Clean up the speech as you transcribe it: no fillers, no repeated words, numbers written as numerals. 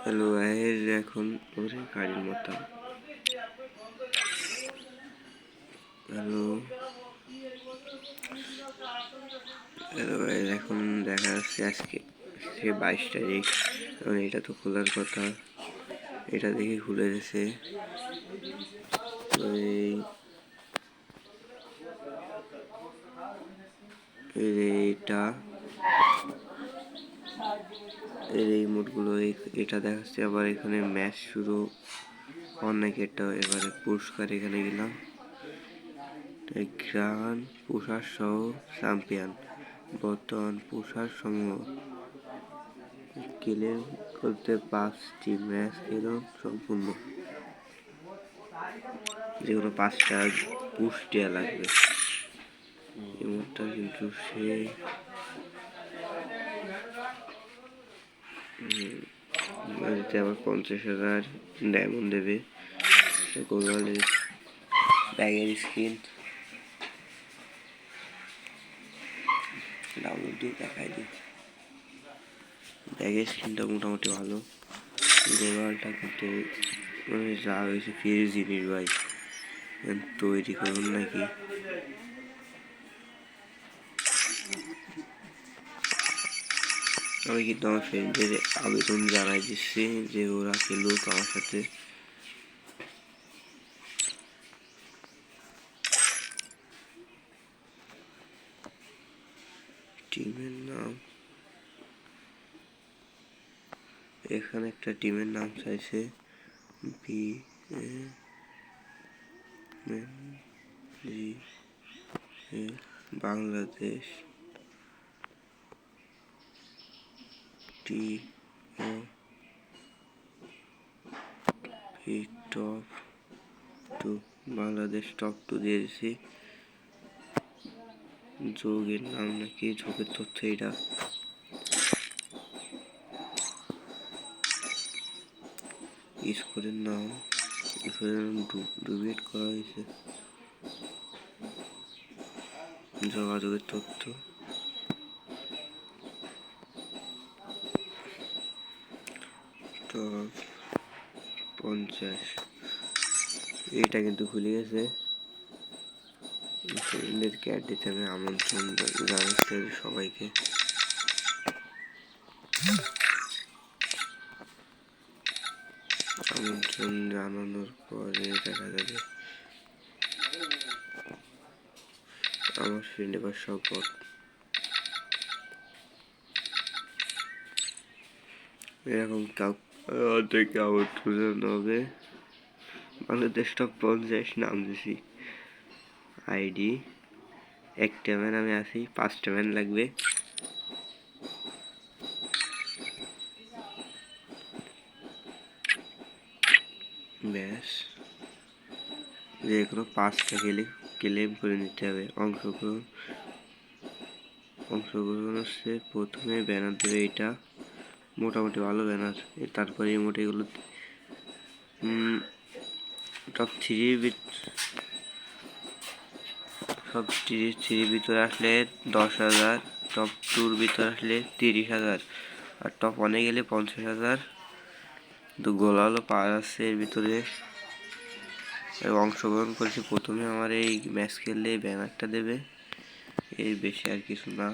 Hello guys, এখন ওরে গাড়ির মতো হ্যালো হ্যালো গাইস, এখন দেখা যাচ্ছে আজকে 22 তারিখ। এবং এটা তো খোলার কথা, এটা দেখে খুলে গেছে। এইটা এই রিমোটগুলো এটা দেখাচ্ছে। আবার এখানে ম্যাচ শুরু অনেক, এটা এবারে পুরস্কার এখানে গেলাম। গ্রান্ড পুরস্কার সহ চ্যাম্পিয়ন বর্তমান পুরস্কার সমূহ ক্লেম করতে 5টি ম্যাচ খেলুন সম্পূর্ণ। যেগুলো 5টা পুশ দেওয়া লাগবে। রিমোটটা কিন্তু সে আবার 50,000 ডায়মন্ড দেবে। গোলালের ব্যাগের স্কিন ডাউনলোড দিয়ে দেখাই দিই। ব্যাগের স্কিনটা মোটামুটি ভালো। গোলালটা কিন্তু যা হয়েছে ফিরে জিনিস ভাই, তৈরি করুন নাকি। আমি কিন্তু আমার ফ্রেন্ডদের আবেদন জানাই দিচ্ছি যে ওরা খেলুক আমার সাথে। টিমের নাম এখানে একটা টিমের নাম চাইছে, বাংলাদেশ টপ 2 বাংলাদেশ টপ 2 দিয়ে দিছি। যোগের নাম নাকি, যোগের তথ্য এটা। স্কোরের নাম ডুবিট করা হয়েছে। যোগাযোগের তথ্য টপ 50। এইটা কিন্তু খুলে গেছে। ফ্রেন্ডদেরকে অ্যাড দিতে হবে, আমন্ত্রণ জানাতে হবে সবাইকে। আমন্ত্রণ জানানোর পরে দেখা যাবে আমার ফ্রেন্ড এবার সব বট। এরকম থেকে আমন্ত্রণ হবে। বাংলাদেশ টপ 50 নাম দিছি। আইডি একটা ম্যান আমি আছি, 5টা ম্যান লাগবে। ব্যাস, যে কোনো 5টা ক্লেম করে নিতে হবে। অংশগ্রহণ হচ্ছে প্রথমে ব্যানার দেবে। এটা মোটামুটি ভালো ব্যানার। তারপরে মোটে এগুলো টপ 3 সব 3 ভিতরে আসলে 10,000, টপ 2 ভিতরে আসলে 30,000, আর টপ 1 গেলে 50,000। তো গোলালও পাওয়া যাচ্ছে এর ভিতরে। অংশগ্রহণ করেছি প্রথমে। আমার এই ম্যাচ খেললে ব্যানারটা দেবে, এর বেশি আর কিছু না।